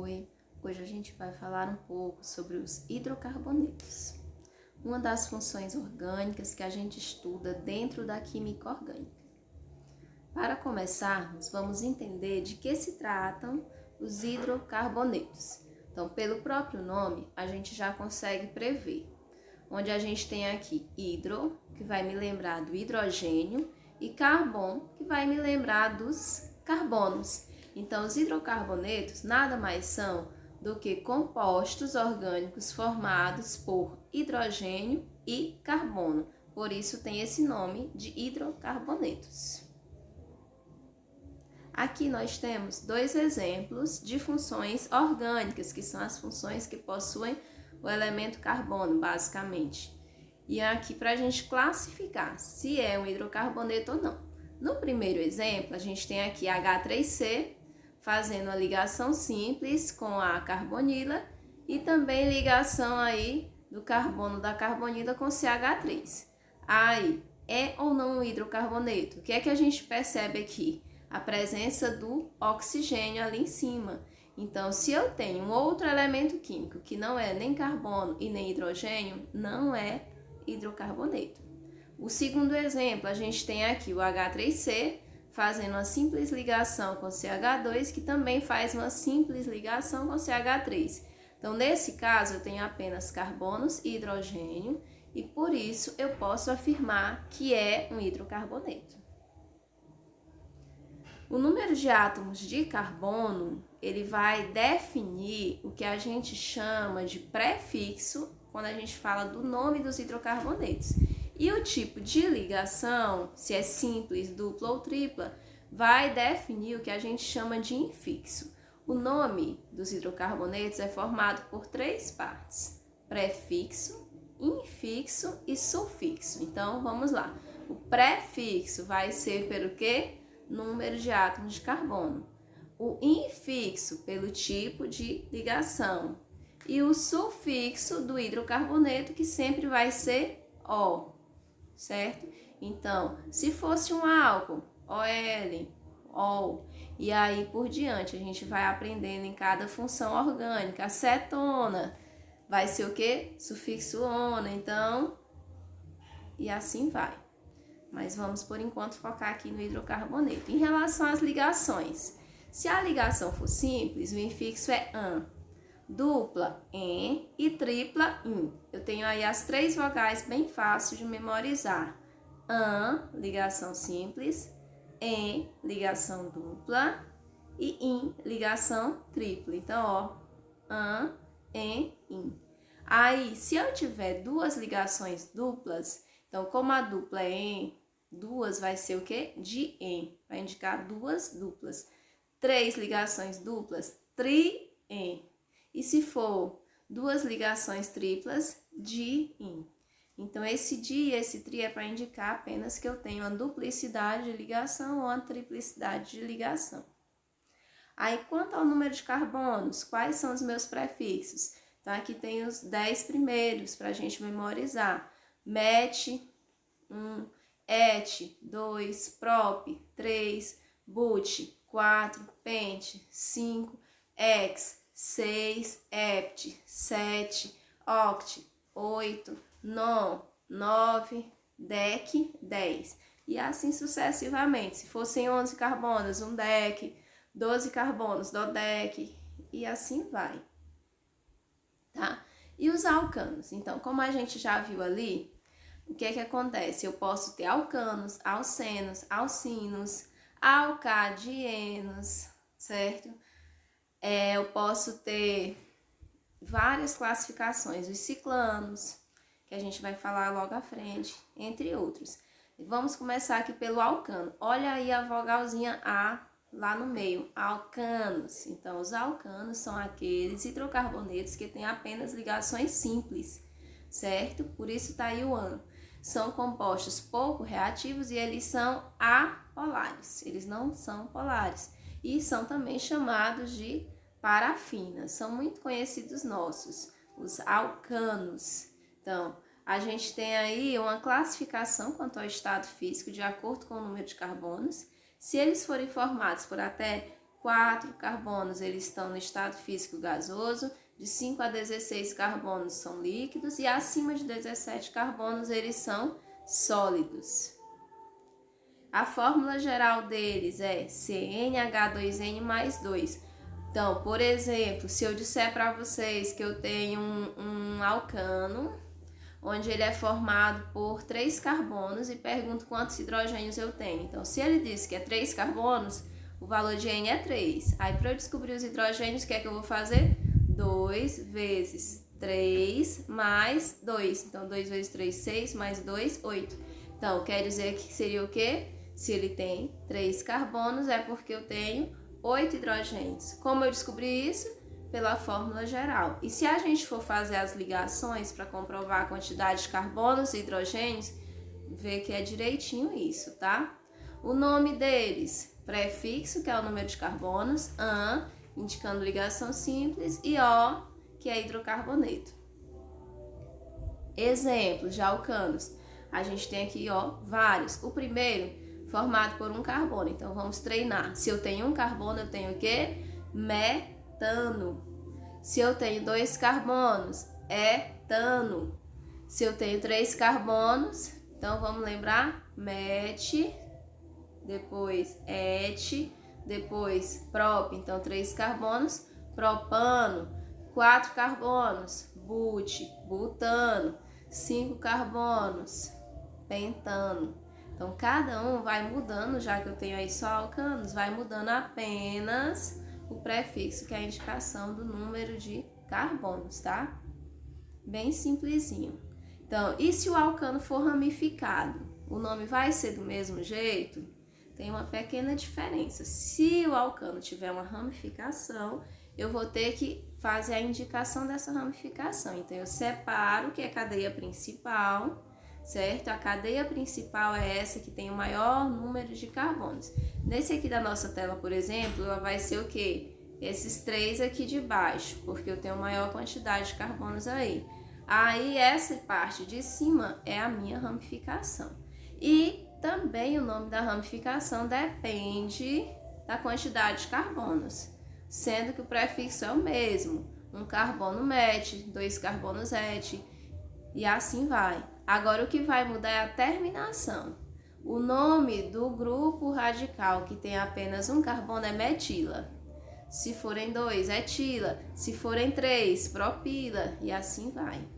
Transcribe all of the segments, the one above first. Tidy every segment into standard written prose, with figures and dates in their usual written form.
Oi, hoje a gente vai falar um pouco sobre os hidrocarbonetos, uma das funções orgânicas que a gente estuda dentro da química orgânica. Para começarmos, vamos entender de que se tratam os hidrocarbonetos. Então, pelo próprio nome, a gente já consegue prever, onde a gente tem aqui hidro, que vai me lembrar do hidrogênio, e carbono, que vai me lembrar dos carbonos. Então, os hidrocarbonetos nada mais são do que compostos orgânicos formados por hidrogênio e carbono. Por isso tem esse nome de hidrocarbonetos. Aqui nós temos dois exemplos de funções orgânicas, que são as funções que possuem o elemento carbono, basicamente. E aqui para a gente classificar se é um hidrocarboneto ou não. No primeiro exemplo, a gente tem aqui H3C, fazendo a ligação simples com a carbonila e também ligação aí do carbono da carbonila com CH3. Aí, é ou não um hidrocarboneto? O que é que a gente percebe aqui? A presença do oxigênio ali em cima. Então, se eu tenho um outro elemento químico que não é nem carbono e nem hidrogênio, não é hidrocarboneto. O segundo exemplo, a gente tem aqui o H3C, fazendo uma simples ligação com CH2, que também faz uma simples ligação com CH3. Então, nesse caso, eu tenho apenas carbonos e hidrogênio, e por isso eu posso afirmar que é um hidrocarboneto. O número de átomos de carbono, ele vai definir o que a gente chama de prefixo, quando a gente fala do nome dos hidrocarbonetos. E o tipo de ligação, se é simples, dupla ou tripla, vai definir o que a gente chama de infixo. O nome dos hidrocarbonetos é formado por três partes: prefixo, infixo e sufixo. Então, vamos lá. O prefixo vai ser pelo quê? Número de átomos de carbono. O infixo pelo tipo de ligação. E o sufixo do hidrocarboneto, que sempre vai ser O, certo? Então, se fosse um álcool, OL, OL, e aí por diante, a gente vai aprendendo em cada função orgânica. Acetona vai ser o quê? Sufixo ona, então, e assim vai. Mas vamos, por enquanto, focar aqui no hidrocarboneto. Em relação às ligações, se a ligação for simples, o infixo é AN, dupla, EN e tripla, IN. Eu tenho aí as três vogais bem fáceis de memorizar. AN, ligação simples, EN, ligação dupla e IN, ligação tripla. Então, ó, AN, EN, IN. Aí, se eu tiver duas ligações duplas, então, como a dupla é EN, duas vai ser o quê? Di-EN, vai indicar duas duplas. Três ligações duplas, tri-EN. E se for duas ligações triplas, di-IN. Então, esse di e esse tri é para indicar apenas que eu tenho uma duplicidade de ligação ou uma triplicidade de ligação. Aí, quanto ao número de carbonos, quais são os meus prefixos? Então, aqui tem os 10 primeiros para a gente memorizar. Met, 1, et, 2, prop, 3, but, 4, pent, 5, hex, 6, hept, 7, oct, 8, non, 9, dec, 10. E assim sucessivamente. Se fossem 11 carbonos, um dec, 12 carbonos, dodec, e assim vai. Tá? E os alcanos? Então, como a gente já viu ali, o que é que acontece? Eu posso ter alcanos, alcenos, alcinos, alcadienos, certo? Eu posso ter várias classificações, os ciclanos, que a gente vai falar logo à frente, entre outros. Vamos começar aqui pelo alcano. Olha aí a vogalzinha A lá no meio, alcanos. Então, os alcanos são aqueles hidrocarbonetos que têm apenas ligações simples, certo? Por isso tá aí o AN. São compostos pouco reativos e eles são apolares, eles não são polares. E são também chamados de parafinas, são muito conhecidos nossos, os alcanos. Então, a gente tem aí uma classificação quanto ao estado físico de acordo com o número de carbonos. Se eles forem formados por até 4 carbonos eles estão no estado físico gasoso, de 5 a 16 carbonos são líquidos e acima de 17 carbonos eles são sólidos. A fórmula geral deles é CnH2n mais 2. Então, por exemplo, se eu disser para vocês que eu tenho um alcano, onde ele é formado por 3 carbonos e pergunto quantos hidrogênios eu tenho. Então, se ele diz que é 3 carbonos, o valor de N é 3. Aí, para eu descobrir os hidrogênios, o que é que eu vou fazer? 2 vezes 3 mais 2. Então, 2 vezes 3, 6, mais 2, 8. Então, quer dizer que seria o quê? Se ele tem 3 carbonos, é porque eu tenho 8 hidrogênios. Como eu descobri isso? Pela fórmula geral. E se a gente for fazer as ligações para comprovar a quantidade de carbonos e hidrogênios, vê que é direitinho isso, tá? O nome deles, prefixo, que é o número de carbonos, AN, indicando ligação simples, e O, que é hidrocarboneto. Exemplos de alcanos. A gente tem aqui, ó, vários. O primeiro, formado por um carbono. Então, vamos treinar. Se eu tenho um carbono, eu tenho o quê? Metano. Se eu tenho 2 carbonos, etano. Se eu tenho 3 carbonos, então vamos lembrar? Met, depois et, depois prop, então 3 carbonos, propano. 4 carbonos, but, butano. 5 carbonos, pentano. Então, cada um vai mudando, já que eu tenho aí só alcanos, vai mudando apenas o prefixo, que é a indicação do número de carbonos, tá? Bem simplesinho. Então, e se o alcano for ramificado? O nome vai ser do mesmo jeito? Tem uma pequena diferença. Se o alcano tiver uma ramificação, eu vou ter que fazer a indicação dessa ramificação. Então, eu separo o que é cadeia principal, certo? A cadeia principal é essa que tem o maior número de carbonos. Nesse aqui da nossa tela, por exemplo, ela vai ser o quê? Esses 3 aqui de baixo, porque eu tenho maior quantidade de carbonos aí. Aí, essa parte de cima é a minha ramificação. E também o nome da ramificação depende da quantidade de carbonos, sendo que o prefixo é o mesmo. Um carbono met, 2 carbonos et, e assim vai. Agora, o que vai mudar é a terminação. O nome do grupo radical que tem apenas um carbono é metila. Se forem 2, etila. Se forem 3, propila. E assim vai.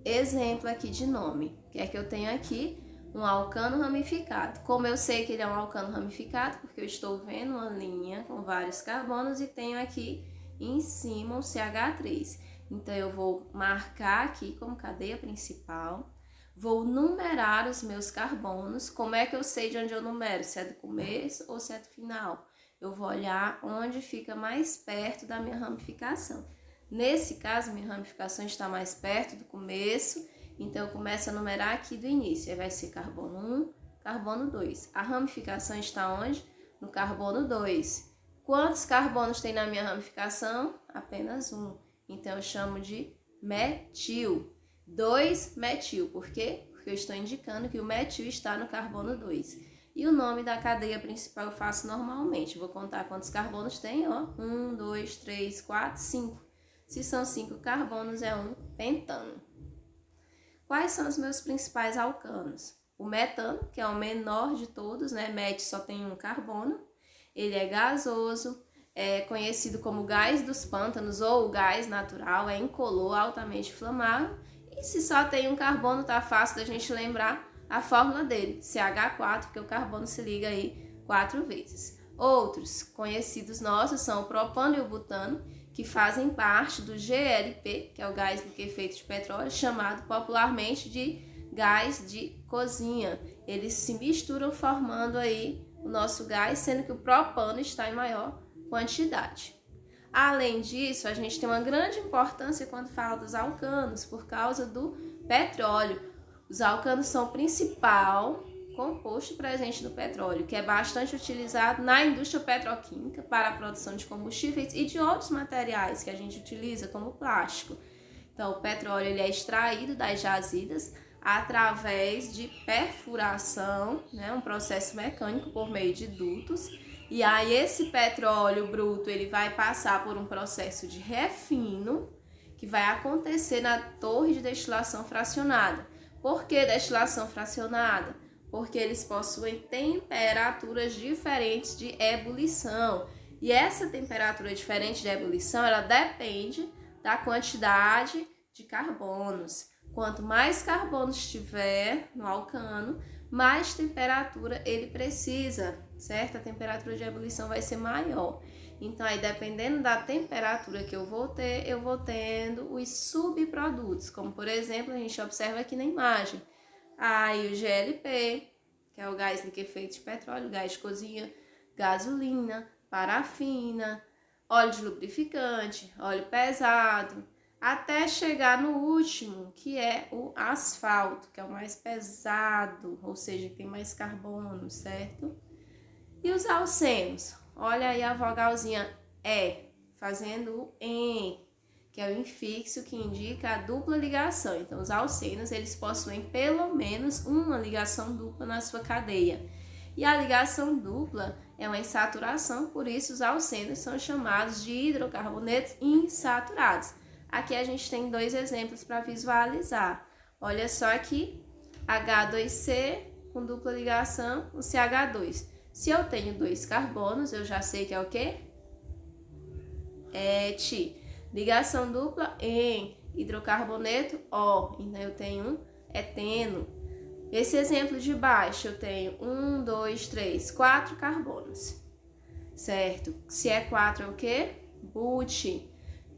Exemplo aqui de nome. O que é que eu tenho aqui? Um alcano ramificado. Como eu sei que ele é um alcano ramificado? Porque eu estou vendo uma linha com vários carbonos e tenho aqui em cima um CH3. Então, eu vou marcar aqui como cadeia principal, vou numerar os meus carbonos. Como é que eu sei de onde eu numero? Se é do começo ou se é do final? Eu vou olhar onde fica mais perto da minha ramificação. Nesse caso, minha ramificação está mais perto do começo, então eu começo a numerar aqui do início. Aí vai ser carbono 1, carbono 2. A ramificação está onde? No carbono 2. Quantos carbonos tem na minha ramificação? Apenas 1. Então, eu chamo de metil. 2-metil. Por quê? Porque eu estou indicando que o metil está no carbono 2. E o nome da cadeia principal eu faço normalmente. Vou contar quantos carbonos tem, ó. 1, 2, 3, 4, 5. Se são 5 carbonos, é um pentano. Quais são os meus principais alcanos? O metano, que é o menor de todos, né? Met só tem um carbono. Ele é gasoso. É conhecido como gás dos pântanos ou o gás natural, é incolor, altamente inflamável. E se só tem um carbono, tá fácil da gente lembrar a fórmula dele, CH4, porque o carbono se liga aí 4 vezes. Outros conhecidos nossos são o propano e o butano, que fazem parte do GLP, que é o gás liquefeito de petróleo, chamado popularmente de gás de cozinha. Eles se misturam formando aí o nosso gás, sendo que o propano está em maior quantidade. Além disso, a gente tem uma grande importância quando fala dos alcanos, por causa do petróleo. Os alcanos são o principal composto presente no petróleo, que é bastante utilizado na indústria petroquímica para a produção de combustíveis e de outros materiais que a gente utiliza, como plástico. Então, o petróleo ele é extraído das jazidas através de perfuração, né, um processo mecânico por meio de dutos. E aí esse petróleo bruto ele vai passar por um processo de refino que vai acontecer na torre de destilação fracionada. Por que destilação fracionada? Porque eles possuem temperaturas diferentes de ebulição. E essa temperatura diferente de ebulição, ela depende da quantidade de carbonos. Quanto mais carbonos tiver no alcano, mais temperatura ele precisa, certo? A temperatura de ebulição vai ser maior. Então, aí, dependendo da temperatura que eu vou ter, eu vou tendo os subprodutos, como, por exemplo, a gente observa aqui na imagem. Aí, o GLP, que é o gás liquefeito de petróleo, gás de cozinha, gasolina, parafina, óleo de lubrificante, óleo pesado, até chegar no último, que é o asfalto, que é o mais pesado, ou seja, que tem mais carbono, certo? E os alcenos? Olha aí a vogalzinha E, fazendo o EN, que é o infixo que indica a dupla ligação. Então, os alcenos, eles possuem pelo menos uma ligação dupla na sua cadeia. E a ligação dupla é uma insaturação, por isso os alcenos são chamados de hidrocarbonetos insaturados. Aqui a gente tem dois exemplos para visualizar. Olha só aqui, H2C com dupla ligação, o CH2. Se eu tenho dois carbonos, eu já sei que é o quê? Et. Ligação dupla em hidrocarboneto O. Então, eu tenho um eteno. Esse exemplo de baixo, eu tenho 1, 2, 3, 4 carbonos. Certo? Se é 4 é o quê? But.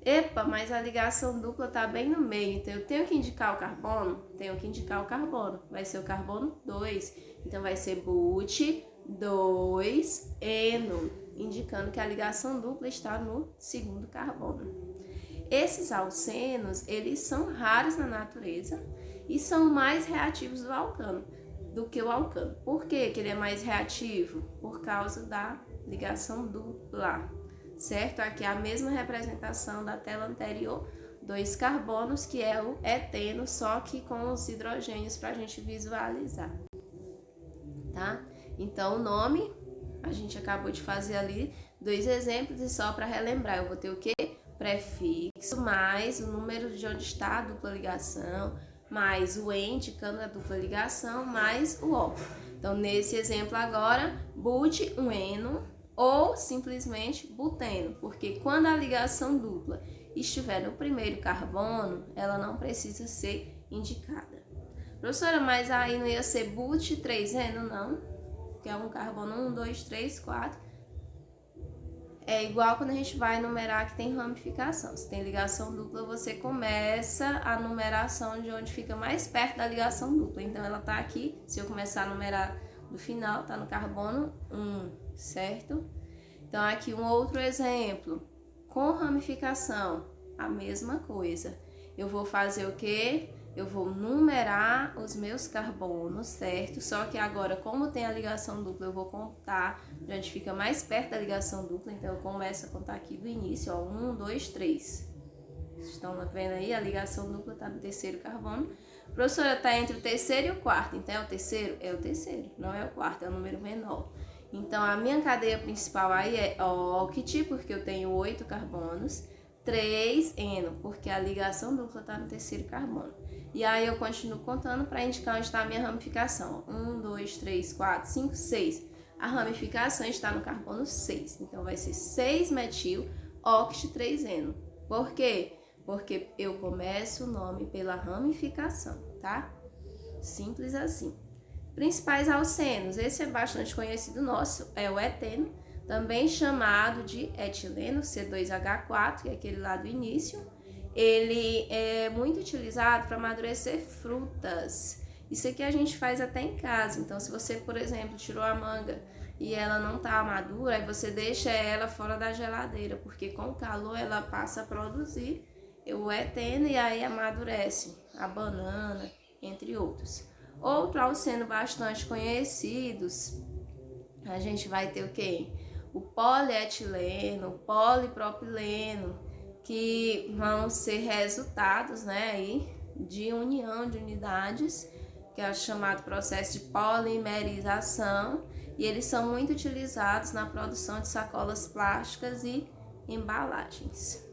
Epa, mas a ligação dupla tá bem no meio, então eu tenho que indicar o carbono? Tenho que indicar o carbono. Vai ser o carbono 2. Então, vai ser but 2 eno, indicando que a ligação dupla está no segundo carbono. Esses alcenos, eles são raros na natureza e são mais reativos do que o alcano. Por que ele é mais reativo? Por causa da ligação dupla, certo? Aqui é a mesma representação da tela anterior, dois carbonos, que é o eteno, só que com os hidrogênios para a gente visualizar, tá? Então, o nome, a gente acabou de fazer ali dois exemplos e só para relembrar, eu vou ter o quê? Prefixo mais o número de onde está a dupla ligação, mais o E indicando a dupla ligação, mais o O. Então, nesse exemplo agora, but, um eno, ou simplesmente buteno, porque quando a ligação dupla estiver no primeiro carbono, ela não precisa ser indicada. Professora, mas aí não ia ser but 3-eno, não? Que é um carbono 1, 2, 3, 4. É igual quando a gente vai numerar que tem ramificação. Se tem ligação dupla, você começa a numeração de onde fica mais perto da ligação dupla. Então, ela tá aqui, se eu começar a numerar do final, tá no carbono 1, certo? Então, aqui um outro exemplo. Com ramificação, a mesma coisa. Eu vou fazer o quê? Eu vou numerar os meus carbonos, certo? Só que agora, como tem a ligação dupla, eu vou contar de onde fica mais perto da ligação dupla. Então, eu começo a contar aqui do início, ó. 1, 2, 3. Vocês estão vendo aí? A ligação dupla tá no terceiro carbono. Professora, tá entre o terceiro e o quarto. Então, é o terceiro? É o terceiro, não é o quarto, é o número menor. Então, a minha cadeia principal aí é oct, porque eu tenho 8 carbonos. 3 eno, porque a ligação dupla está no terceiro carbono. E aí eu continuo contando para indicar onde está a minha ramificação. 1, 2, 3, 4, 5, 6. A ramificação está no carbono 6. Então vai ser 6-metil oct 3-eno. Por quê? Porque eu começo o nome pela ramificação, tá? Simples assim. Principais alcenos. Esse é bastante conhecido nosso, é o eteno, também chamado de etileno, C2H4, que é aquele lá do início. Ele é muito utilizado para amadurecer frutas. Isso aqui a gente faz até em casa. Então, se você, por exemplo, tirou a manga e ela não está madura, aí você deixa ela fora da geladeira, porque com o calor ela passa a produzir o eteno e aí amadurece a banana, entre outros. Outro alceno bastante conhecidos, a gente vai ter o quê? O polietileno, o polipropileno, que vão ser resultados, né, aí de união de unidades, que é o chamado processo de polimerização, e eles são muito utilizados na produção de sacolas plásticas e embalagens.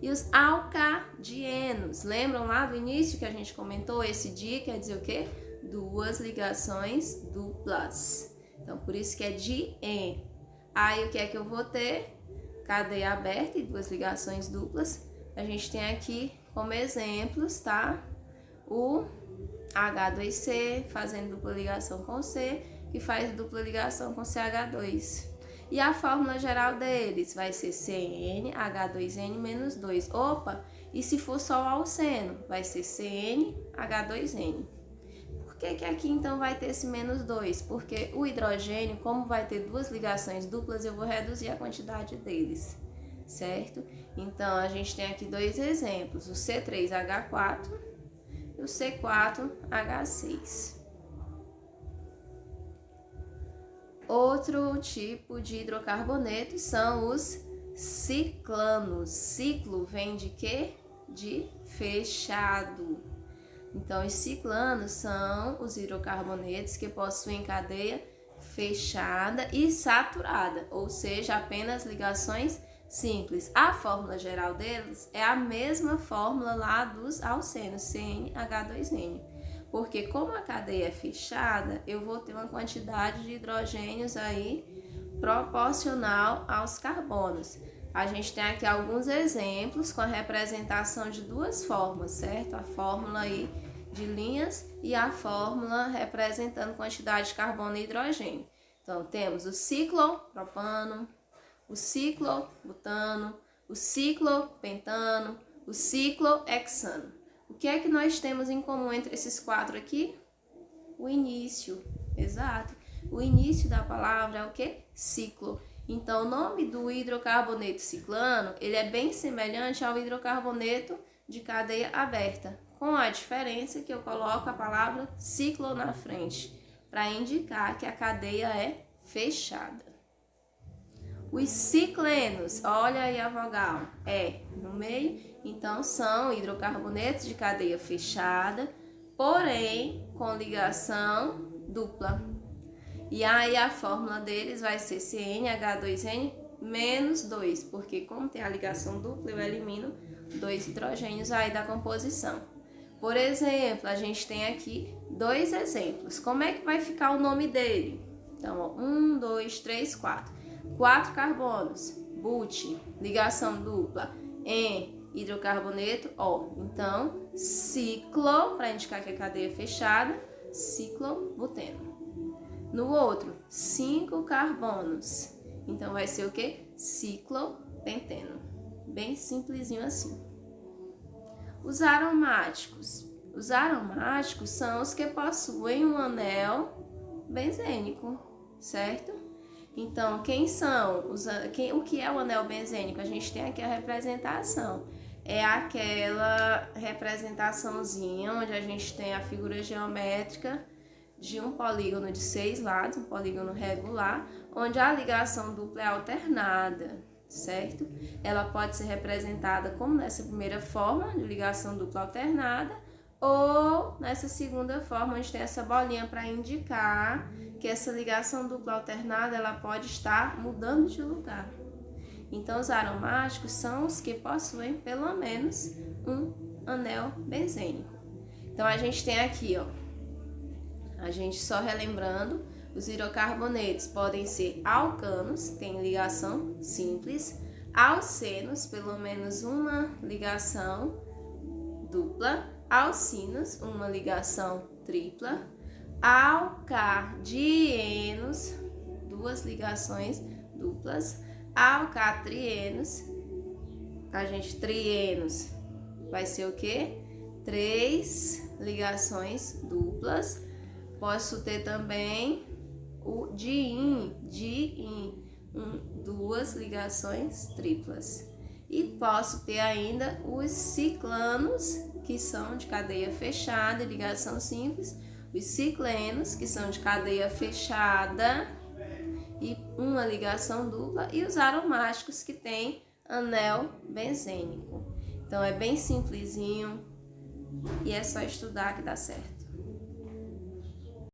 E os alcadienos, lembram lá do início que a gente comentou? Esse di quer dizer o quê? Duas ligações duplas. Então, por isso que é di-en. Aí, o que é que eu vou ter? Cadeia aberta e duas ligações duplas. A gente tem aqui como exemplos, tá? O H2C fazendo dupla ligação com C, que faz dupla ligação com CH2. E a fórmula geral deles vai ser CnH2n menos 2. Opa, e se for só o alceno? Vai ser CnH2n. Por que aqui então vai ter esse menos 2? Porque o hidrogênio, como vai ter duas ligações duplas, eu vou reduzir a quantidade deles, certo? Então, a gente tem aqui dois exemplos, o C3H4 e o C4H6. Outro tipo de hidrocarbonetos são os ciclanos. Ciclo vem de quê? De fechado. Então, os ciclanos são os hidrocarbonetos que possuem cadeia fechada e saturada, ou seja, apenas ligações simples. A fórmula geral deles é a mesma fórmula lá dos alcenos, CnH2n. Porque como a cadeia é fechada, eu vou ter uma quantidade de hidrogênios aí proporcional aos carbonos. A gente tem aqui alguns exemplos com a representação de duas formas, certo? A fórmula aí de linhas e a fórmula representando quantidade de carbono e hidrogênio. Então, temos o ciclopropano, o ciclobutano, o ciclopentano, o ciclohexano. O que é que nós temos em comum entre esses quatro aqui? O início, exato. O início da palavra é o quê? Ciclo. Então, o nome do hidrocarboneto ciclano, ele é bem semelhante ao hidrocarboneto de cadeia aberta, com a diferença que eu coloco a palavra ciclo na frente, para indicar que a cadeia é fechada. Os ciclenos, olha aí a vogal, é no meio, então são hidrocarbonetos de cadeia fechada, porém com ligação dupla. E aí a fórmula deles vai ser CnH2n menos 2, porque como tem a ligação dupla, eu elimino dois hidrogênios aí da composição. Por exemplo, a gente tem aqui dois exemplos. Como é que vai ficar o nome dele? Então, ó, 1, 2, 3, 4. 4 carbonos, but, ligação dupla, em hidrocarboneto, ó. Então, ciclo, para indicar que é cadeia fechada, ciclobuteno. No outro, 5 carbonos. Então, vai ser o quê? Ciclopenteno. Bem simplesinho assim. Os aromáticos. Os aromáticos são os que possuem um anel benzênico, certo? Então, quem são? O que é o anel benzênico? A gente tem aqui a representação. É aquela representaçãozinha onde a gente tem a figura geométrica de um polígono de 6 lados, um polígono regular, onde a ligação dupla é alternada, certo? Ela pode ser representada como nessa primeira forma, de ligação dupla alternada, ou nessa segunda forma, onde tem essa bolinha para indicar que essa ligação dupla alternada ela pode estar mudando de lugar. Então, os aromáticos são os que possuem pelo menos um anel benzênico. Então, a gente tem aqui, ó, a gente só relembrando, os hidrocarbonetos podem ser alcanos, tem ligação simples, alcenos, pelo menos uma ligação dupla, alcinos, uma ligação tripla, alcadienos, duas ligações duplas, alcatrienos, trienos vai ser o quê? 3 ligações duplas. Posso ter também o diin, duas ligações triplas. E posso ter ainda os ciclanos, que são de cadeia fechada e ligação simples, os ciclenos, que são de cadeia fechada e uma ligação dupla, e os aromáticos, que têm anel benzênico. Então, é bem simplesinho, E é só estudar que dá certo.